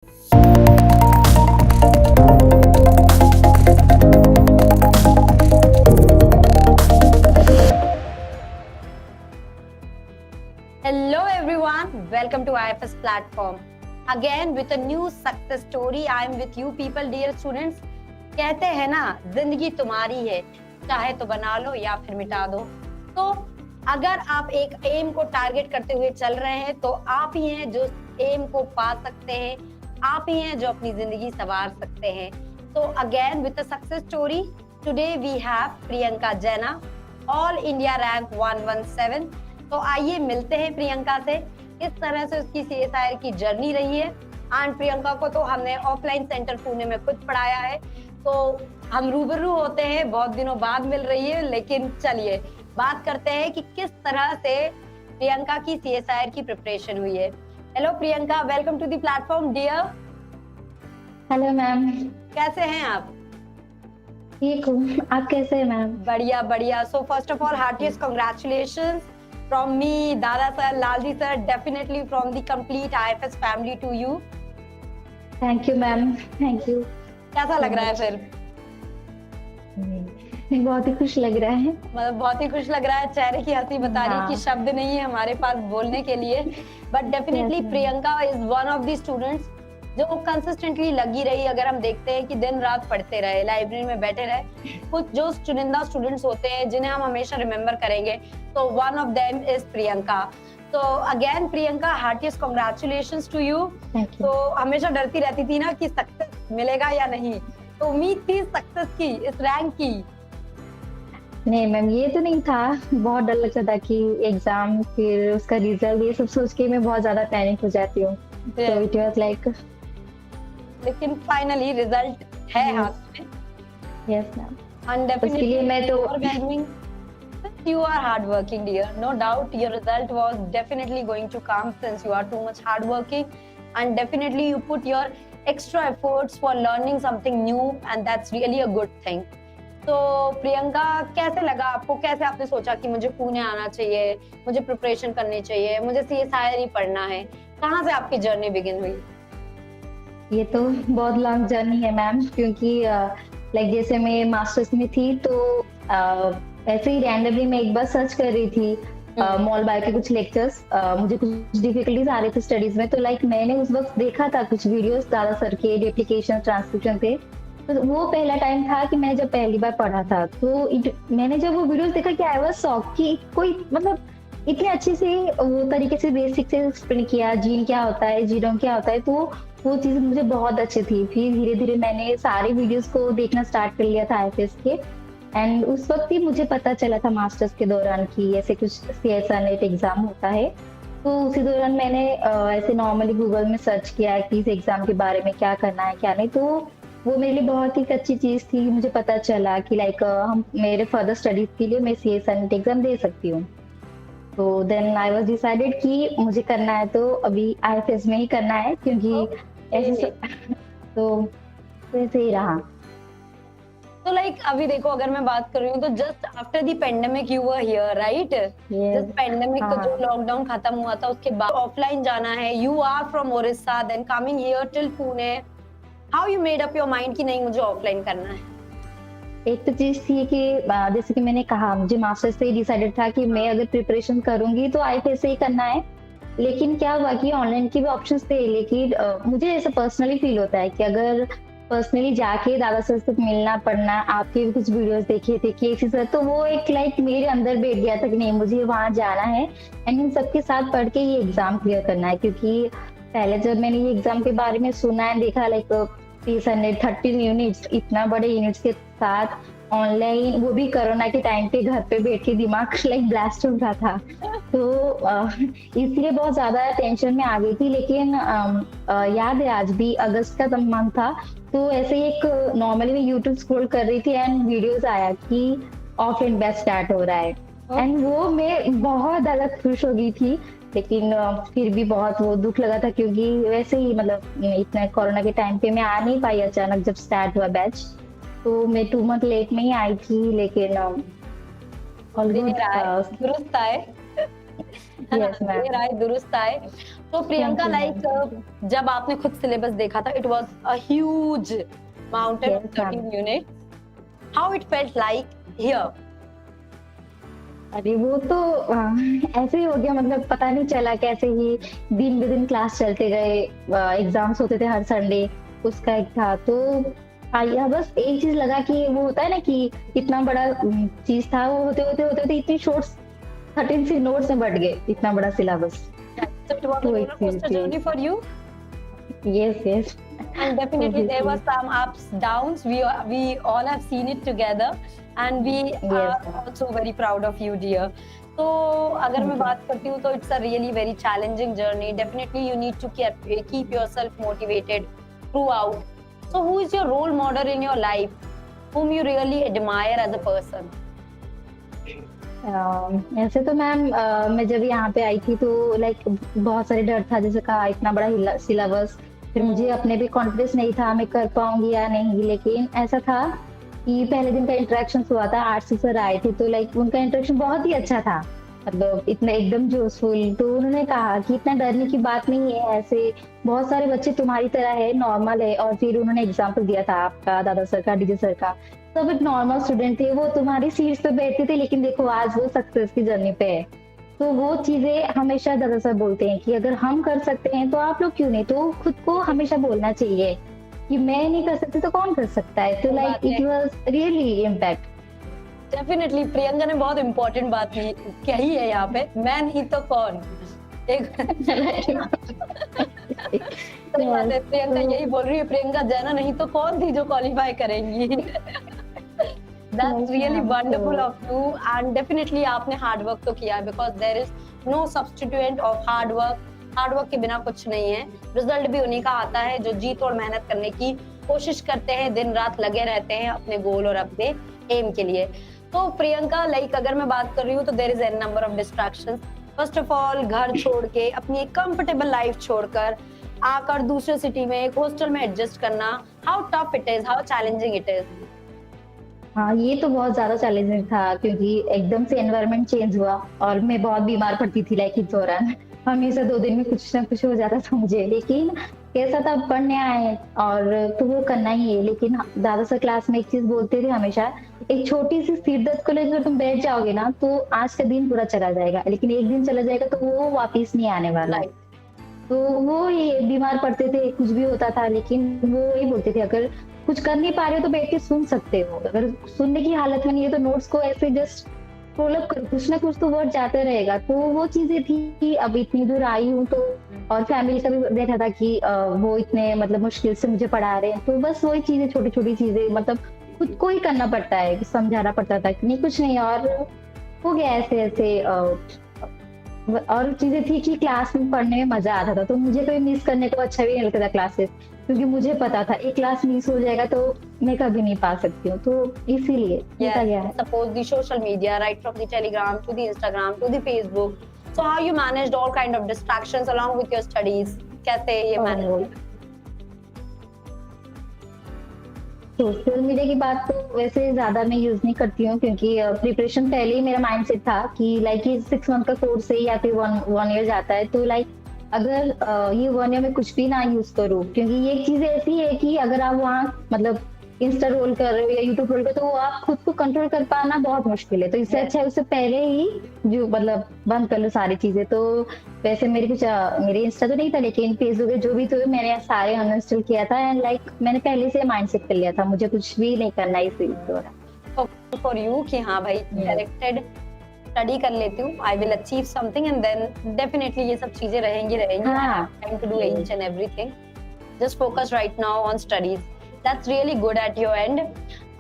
Hello everyone, welcome to IFS platform. Again with a new success story. I am with you people, dear students. कहते हैं ना, जिंदगी तुम्हारी है, चाहे तो बना लो या फिर मिटा दो। तो अगर आप एक एम को टारगेट करते हुए चल रहे हैं तो आप ही हैं जो एम को पा सकते हैं, आप ही हैं जो अपनी जिंदगी संवार सकते हैं। तो again with a success story, today we have Priyanka Jaina, all India rank 117। तो आइए मिलते हैं प्रियंका से, किस तरह से उसकी CSIR की जर्नी रही है। एंड प्रियंका को तो हमने ऑफलाइन सेंटर पुणे में खुद पढ़ाया है, तो हम रूबरू होते हैं, बहुत दिनों बाद मिल रही है। लेकिन चलिए बात करते हैं कि किस तरह से प्रियंका की CSIR की प्रिपरेशन हुई है। Hello Priyanka, welcome to the platform dear. Hello ma'am, कैसे हैं आप? ठीक हूँ, आप कैसे हैं मैम? बढ़िया बढ़िया। So first of all heartiest congratulations from me, Dada sir, Lalji sir, definitely from the complete IFS family to you. Thank you ma'am, thank you. कैसा लग रहा है फिर? बहुत ही खुश लग रहा है। मतलब बहुत ही खुश लग रहा है, चेहरे की हंसी बता रही कि शब्द नहीं है हमारे पास बोलने के लिए। But definitely Priyanka is one of the students जो कंसिस्टेंटली लगी रही। अगर हम देखते हैं कि दिन रात पढ़ते रहे, लाइब्रेरी में बैठे रहे, कुछ जो चुनिंदा स्टूडेंट्स होते हैं जिन्हें हम हमेशा रिमेम्बर करेंगे, तो one of them is Priyanka. तो again Priyanka, heartiest congratulations to you. तो हमेशा डरती रहती थी ना कि सक्सेस मिलेगा या नहीं, तो उम्मीद थी सक्सेस की, इस रैंक की? नहीं मैम, ये तो नहीं था। बहुत डर लगता था कि एग्जाम, फिर उसका रिजल्ट, ये सब सोच के मैं बहुत ज्यादा पैनिक हो जाती हूँ। तो इट वाज लाइक, लेकिन फाइनली रिजल्ट है हाथ में। यस मैम, एंड डेफिनेटली उसके लिए मैं तो overwhelming. You are hardworking, dear. No doubt, your result was definitely going to come since you are too much hardworking, and definitely you put your extra efforts for learning something new, and that's really a good thing. तो प्रियंका, कैसे लगा आपको? कैसे आपने सोचा कि मुझे पुणे आना चाहिए, मुझे प्रिपरेशन करनी चाहिए, मुझे CSIR ही पढ़ना है? कहाँ से आपकी जर्नी बिगिन हुई? ये तो बहुत लॉन्ग जर्नी है मैम, क्योंकि लाइक जैसे मैं मास्टर्स में थी तो ऐसे ही रैंडमली मैं एक बार सर्च कर रही थी मॉल बाय के कुछ लेक्चर्स। मुझे कुछ डिफिकल्टीज आ रही थी स्टडीज में, तो लाइक मैंने उस वक्त देखा था कुछ वीडियोस दादा सर के, एप्लीकेशन ट्रांसक्रिप्शन थे। तो वो पहला टाइम था कि मैंने जब पहली बार पढ़ा था, तो मैंने जब वो वीडियोस देखा कि आई वाज शॉक्ड कि कोई मतलब इतने अच्छे से वो तरीके से बेसिक से एक्सप्लेन किया, जीन क्या होता है, जीनोम क्या होता है। तो वो चीज मुझे बहुत अच्छी थी। फिर धीरे धीरे मैंने सारे वीडियोस को देखना स्टार्ट कर लिया था IFS के। एंड उस वक्त ही मुझे पता चला था मास्टर्स के दौरान कि ऐसे कुछ CSIR नेट एग्जाम होता है। तो उसी दौरान मैंने ऐसे नॉर्मली गूगल में सर्च किया कि इस एग्जाम के बारे में क्या करना है क्या नहीं। तो वो मेरे लिए बहुत ही अच्छी चीज थी। मुझे पता चला कि लाइक हम मेरे फर्दर स्टडीज के लिए मैं CSIR नेट एग्जाम दे सकती हूँ। तो देन आई वाज डिसाइडेड कि मुझे करना है तो अभी IFS में ही करना है, क्योंकि ऐसे तो वैसे ही रहा। तो लाइक अभी देखो, अगर मैं बात कर रही हूँ तो just after the pandemic you were here, right? Just pandemic का जो लॉकडाउन खत्म हुआ था उसके बाद ऑफलाइन जाना है। You are from Odisha, then coming here till Pune. How you made up your mind कि नहीं, मुझे ऑफलाइन करना है? एक तो चीज थी कि जैसे कि मैंने कहा, मुझे मास्टर्स से ही डिसाइडेड था कि मैं अगर प्रिपरेशन करूंगी तो IFS से ही करना है। लेकिन क्या हुआ कि ऑनलाइन के भी ऑप्शंस थे, लेकिन मुझे ऐसा पर्सनली फील होता है कि अगर पर्सनली जाके दादा सर से मिलना, पढ़ना, आपके भी कुछ वीडियोस देखे थे केसी सर, तो वो एक लाइक मेरे अंदर बैठ गया था कि नहीं, मुझे वहां जाना है एंड इन सबके साथ पढ़ के ये एग्जाम क्लियर करना है। क्योंकि पहले जब मैंने ये एग्जाम के बारे में सुना है, देखा लाइक 313 यूनिट्स, इतना बड़े यूनिट्स के साथ ऑनलाइन, वो भी कोरोना के टाइम पे घर पे बैठ के दिमाग लाइक ब्लास्ट हो रहा था। तो इसलिए बहुत ज्यादा टेंशन में आ गई थी। लेकिन याद है आज भी, अगस्त का मंथ था, तो ऐसे ही एक नॉर्मली मैं यूट्यूब स्क्रॉल कर रही थी एंड वीडियोस आया कि ऑफलाइन बैच स्टार्ट हो रहा है। एंड वो मैं बहुत ज्यादा खुश हो गई थी। लेकिन फिर भी बहुत वो दुख लगा था, क्योंकि वैसे ही मतलब इतना कोरोना के टाइम पे मैं आ नहीं पाई अचानक जब स्टार्ट हुआ बैच। तो मैं 2 मंथ लेट में ही आई थी, लेकिन दुरुस्त आए। है ना? Yes ma'am. देर आए दुरुस्त आए। तो Priyanka thank you ma'am. Like जब आपने खुद सिलेबस देखा था, it was a huge mountain of yes ma'am. 13 unit, how it felt like here? अरे वो तो ऐसे ही हो गया, मतलब पता नहीं चला कैसे ही दिन ब दिन क्लास चलते गए। एग्जाम्स होते थे हर संडे, उसका एक था तो आया, बस एक चीज लगा कि वो होता है ना कि इतना बड़ा चीज था, वो होते होते होते होते इतनी शॉर्ट्स 13 से नोट्स में बढ़ गए, इतना बड़ा syllabus. So it was a वो एक roller चीज coaster थी। journey for you, yes yes. and definitely there was some ups, downs. We all have seen it together, and we are yes also very proud of you, dear. तो अगर मैं बात करती हूँ तो it's a really very challenging journey. Definitely you need to keep yourself motivated throughout. So who is your role model in your life, whom you really admire as a person? ऐसे तो ma'am मैं जब यहाँ पे आई थी तो like बहुत सारे डर था, जैसे कहा इतना बड़ा सिलेबस, फिर मुझे अपने भी कॉन्फिडेंस नहीं था मैं कर पाऊंगी या नहीं। लेकिन ऐसा था कि पहले दिन का इंटरेक्शन हुआ था, आर्ट्स सर आए थे तो लाइक उनका इंटरेक्शन बहुत ही अच्छा था, मतलब इतना एकदम जोशफुल। तो उन्होंने कहा कि इतना डरने की बात नहीं है, ऐसे बहुत सारे बच्चे तुम्हारी तरह है, नॉर्मल है। और फिर उन्होंने एग्जाम्पल दिया था आपका, दादा सर का, डीजे सर का, सब एक नॉर्मल स्टूडेंट थे, वो तुम्हारी सीट्स पे बैठते थे, लेकिन देखो आज वो सक्सेस की जर्नी पे है। तो वो चीजें हमेशा दादा सर बोलते हैं कि अगर हम कर सकते हैं तो आप लोग क्यों नहीं। तो खुद को हमेशा बोलना चाहिए कि मैं नहीं कर सकती तो कौन कर सकता है। तो like it was really impact. Definitely Priyanka ने बहुत इंपॉर्टेंट बात कही है यहाँ पे, मैं नहीं तो कौन। एक सही बात है, प्रियंका यही बोल रही है, प्रियंका जैना नहीं तो कौन थी जो क्वालिफाई करेंगी। That's really wonderful of you, and definitely आपने हार्ड वर्क तो किया है, because there is no substitute of hard work. Hard work के बिना कुछ नहीं है। रिजल्ट भी उन्हीं का आता है जो जी तोड़ मेहनत करने की कोशिश करते हैं, दिन रात लगे रहते हैं अपने गोल और अपने एम के लिए। तो प्रियंका लाइक अगर मैं बात कर रही हूँ तो there is an number of distractions. First of all घर छोड़ के अपनी एक कंफर्टेबल लाइफ छोड़कर आकर दूसरे सिटी में एक हॉस्टल में एडजस्ट करना, how tough it is, how challenging it is? हाँ, ये तो बहुत ज्यादा चैलेंजिंग था क्योंकि एकदम से एनवायरनमेंट चेंज हुआ और मैं बहुत बीमार पड़ती थी लाइक इस दौरान। हमेशा 2 दिन में कुछ ना कुछ हो जाता था मुझे, लेकिन कैसा था, पढ़ने आए और तो वो करना ही है। लेकिन दादा सर क्लास में एक चीज बोलते थे हमेशा, एक छोटी सी सिर दर्द को लेकर तुम बैठ जाओगे ना तो आज का दिन पूरा चला जाएगा, लेकिन एक दिन चला जाएगा तो वो वापिस नहीं आने वाला है। तो वो ये बीमार पड़ते थे, कुछ भी होता था, लेकिन वो ये बोलते थे अगर कुछ कर नहीं पा रहे हो तो बैठ के सुन सकते हो, अगर सुनने की हालत में नहीं है तो नोट्स को ऐसे जस्ट रोल अप करो, कुछ ना कुछ तो वर्ड जाते रहेगा। तो वो चीजें थी कि अब इतनी दूर आई हूँ तो, और फैमिली का भी देखा था कि वो इतने मतलब मुश्किल से मुझे पढ़ा रहे हैं, तो बस वही चीजें, छोटी छोटी चीजें, मतलब खुद को ही करना पड़ता है, समझाना पड़ता था कि नहीं कुछ नहीं, और हो गया ऐसे ऐसे। और चीजें थी कि क्लास में पढ़ने में मजा आता था, तो मुझे कभी मिस करने को अच्छा भी नहीं लगता था क्लासेस, क्योंकि मुझे पता था एक क्लास मिस हो जाएगा तो मैं कभी नहीं पा सकती हूँ, तो इसीलिए होता गया है। Suppose the social media, right from the Telegram to the Instagram to the Facebook. So how you managed all kind of distractions along with your studies? कैसे ये मैनेज? सोशल मीडिया की बात तो वैसे ज्यादा मैं यूज नहीं करती हूँ, क्योंकि प्रिपरेशन पहले ही मेरा माइंडसेट था कि लाइक ये 6 मंथ का कोर्स है या फिर वन ईयर जाता है, तो लाइक अगर ये 1 ईयर में कुछ भी ना यूज करूँ, क्योंकि ये चीज ऐसी है कि अगर आप वहाँ मतलब इंस्टा रोल कर रहे हो या यूट्यूब रोल कर, तो आप खुद को कंट्रोल कर पाना बहुत मुश्किल है। तो इससे अच्छा है उससे पहले ही जो मतलब बंद कर लो सारी चीजें। तो वैसे मेरे इंस्टा तो नहीं था, लेकिन फेसबुक जो भी तो मैंने सारे अनइंस्टॉल किया था, एंड लाइक मैंने पहले से माइंडसेट कर लिया था मुझे कुछ भी नहीं करना इस दौरान। फॉर यू कि हाँ भाई डायरेक्टेड स्टडी कर लेती हूँ, I will achieve something and then definitely ये सब चीजें रहेंगी time to do each and everything, just focus right now on studies. That's really good at your end.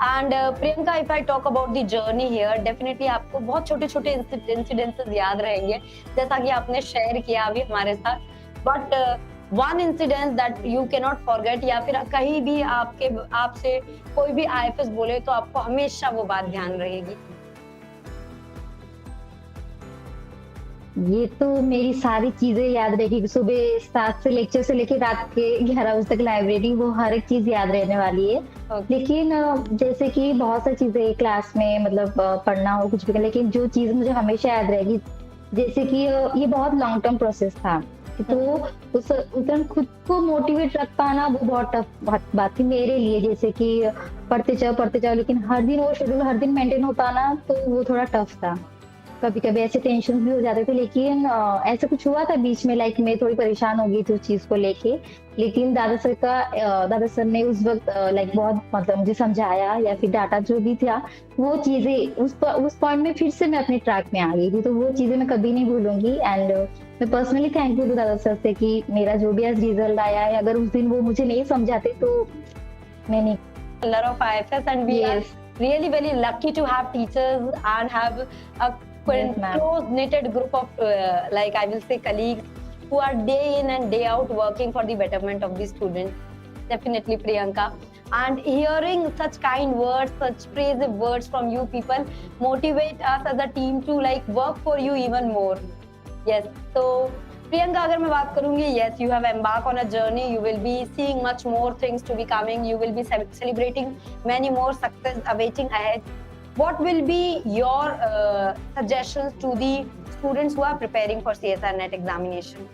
And Priyanka, if I talk about the journey here, definitely आपको बहुत छोटे छोटे incidences याद रहेंगे, जैसा कि आपने शेयर किया अभी हमारे साथ, but one incident that you cannot forget, या फिर कहीं भी आपसे कोई भी IFS बोले तो आपको हमेशा वो बात ध्यान रहेगी? ये तो मेरी सारी चीजें याद रहेगी, सुबह 7 से लेक्चर से लेके रात के 11 बजे तक लाइब्रेरी, वो हर एक चीज याद रहने वाली है। लेकिन जैसे कि बहुत सारी चीजें क्लास में मतलब पढ़ना हो कुछ भी, लेकिन जो चीज मुझे हमेशा याद रहेगी जैसे कि ये बहुत लॉन्ग टर्म प्रोसेस था, तो उस टाइम खुद को मोटिवेट रख पाना वो बहुत टफ बात थी मेरे लिए। जैसे कि पढ़ते जाओ, लेकिन हर दिन वो शेड्यूल हर दिन मेंटेन हो पाना, तो वो थोड़ा टफ था। कभी-कभी ऐसे टेंशन भी हो जाते थे, लेकिन ऐसा कुछ हुआ था बीच में, लाइक मैं थोड़ी परेशान हो गई थी उस चीज़ को लेके। लेकिन दादा सर ने उस वक़्त लाइक बहुत मतलब मुझे समझाया, या फिर डाँटा जो भी था, वो चीज़ें उस पॉइंट में फिर से मैं अपने ट्रैक में आ गई थी। तो वो चीज़ें मैं कभी नहीं भूलूँगी। एंड मैं पर्सनली थैंकफुल हूँ दादा सर से कि मेरा जो भी आज रिज़ल्ट आया है, अगर उस दिन वो मुझे नहीं समझाते तो मैं नहीं। Lot of IFS, and we Yes. are really very lucky to have teachers and have a Yes, ma'am. close knitted group of like I will say colleagues who are day in and day out working for the betterment of the student. Definitely, Priyanka. And hearing such kind words, such praise words from you people motivate us as a team to like work for you even more. Yes. So Priyanka, अगर मैं बात करूंगी, yes, you have embarked on a journey. You will be seeing much more things to be coming. You will be celebrating many more success awaiting ahead. What will be your suggestions to the students who are preparing for CSR NET examination?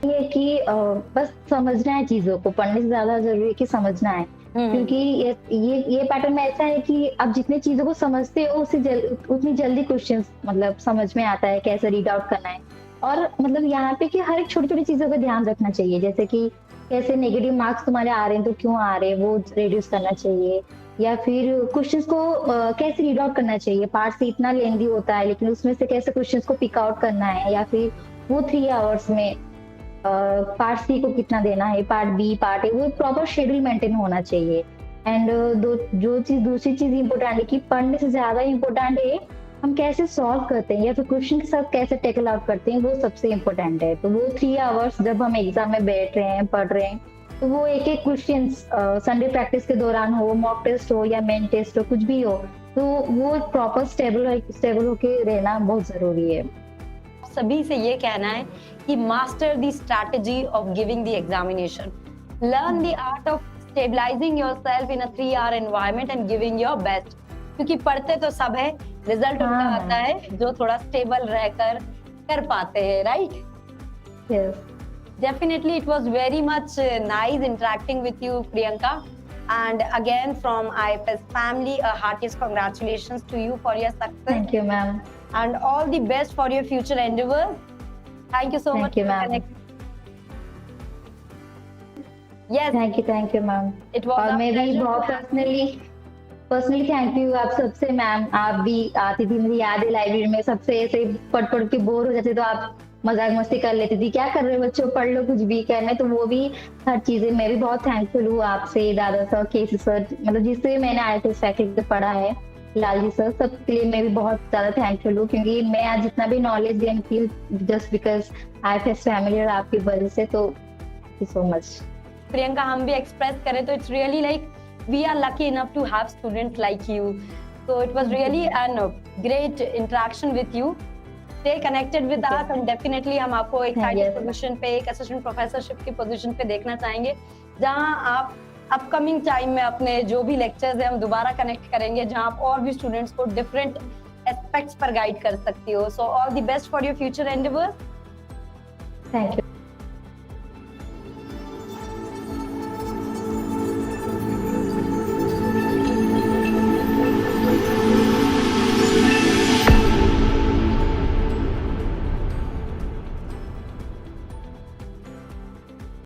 ये कि बस समझना है चीज़ों को, पढ़ने से ज़्यादा ज़रूरी है कि समझना है। क्योंकि ये पैटर्न में ऐसा है कि आप जितनी चीज़ों को समझते हो उतनी जल्दी क्वेश्चंस मतलब समझ में आता है, कैसे रीड आउट करना है। और मतलब यहाँ पे कि हर एक छोटी-छोटी चीज़ों का ध्यान रखना चाहिए, जैसे कि कैसे नेगेटिव मार्क्स तुम्हारे आ रहे हैं तो क्यों आ रहे हैं, वो रिड्यूस करना चाहिए। या फिर क्वेश्चंस को कैसे रीड आउट करना चाहिए, पार्ट सी इतना लेंथी होता है, लेकिन उसमें से कैसे क्वेश्चंस को पिक आउट करना है। या फिर वो 3 आवर्स में पार्ट सी को कितना देना है, पार्ट बी, पार्ट ए, वो प्रॉपर शेड्यूल मेंटेन होना चाहिए। एंड दूसरी चीज इम्पोर्टेंट है कि पढ़ने से ज्यादा इम्पोर्टेंट है हम कैसे सॉल्व करते हैं, या फिर क्वेश्चन के साथ कैसे टेकल आउट करते हैं, वो सबसे इम्पोर्टेंट है। तो वो 3 आवर्स जब हम एग्जाम में बैठ रहे हैं, पढ़ रहे हैं, तो वो एक क्वेश्चन संडे प्रैक्टिस के दौरान हो, मॉक टेस्ट हो या मेन टेस्ट हो, कुछ भी हो, तो वो प्रॉपर स्टेबल होके रहना बहुत जरूरी है। सभी से ये कहना है कि master the strategy of giving the examination, learn the art of stabilising yourself in a 3 hour environment and giving your best. क्योंकि पढ़ते तो सब है, रिजल्ट उनका आता है जो थोड़ा स्टेबल रहकर कर पाते हैं, right? Yes. Definitely, it was very much nice interacting with you, Priyanka. And again, from IFS family, a heartiest congratulations to you for your success. Thank you, ma'am. And all the best for your future endeavors. Thank you so much. Thank you, ma'am. Yes. Thank you, ma'am. It was और a मैं भी pleasure बहुत to have- personally thank you आप सबसे ma'am. आप भी आती थी, मुझे याद है लाइब्रेरी में सबसे ऐसे पढ़ के बोर हो जाते तो आप मजाक मस्ती कर लेती थी, क्या कर रहे हो बच्चों, पढ़ लो, कुछ भी करना है। तो वो भी हर चीजें मैं भी बहुत थैंकफुल हूँ आपसे, दादा सर, केसी सर, मतलब जिससे मैंने IIT फैकल्टी से पढ़ा है, लालजी सर, सबके लिए मैं भी बहुत ज्यादा थैंकफुल हूँ। क्योंकि मैं आज जितना भी नॉलेज गेन की जस्ट बिकॉज IIFS फैमिली और आपकी वजह से, तो thank you so much. Priyanka, हम भी एक्सप्रेस करें तो it's really like we are lucky enough to have students like you. So it was really a great interaction with you. Stay connected with us and definitely हम आपको एक side position पे, एक assistant professorship की position पे देखना चाहेंगे, जहां आप अपकमिंग टाइम में अपने जो भी लेक्चर्स हैं हम दोबारा कनेक्ट करेंगे, जहां आप और भी स्टूडेंट्स को डिफरेंट एस्पेक्ट्स पर गाइड कर सकती हो। So all the best for your future endeavours. Thank you.